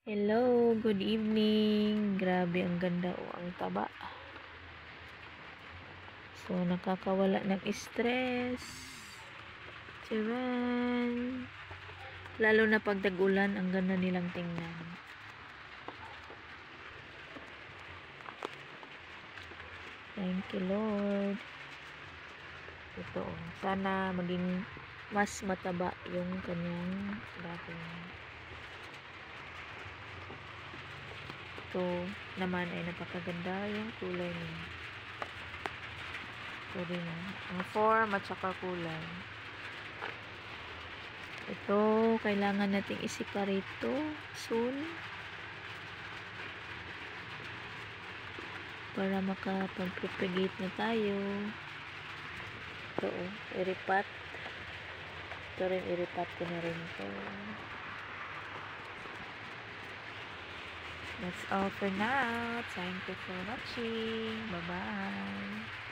Hello, good evening. Grabe, ang ganda o ang taba. So, nakakawala ng stress. Charan! Lalo na pag tag-ulan, ang ganda nilang tingnan. Thank you, Lord. Ito, sana maging mas mataba yung kanyang dating. Ito naman ay napakaganda yung kulay niya. Ito rin ang form at saka kulay. Ito, kailangan nating i-separate ito soon para makapag-propagate na tayo. Ito, iripat. Ito rin, iripat ko na rin ito. That's all for now. Thank you for watching. Bye-bye.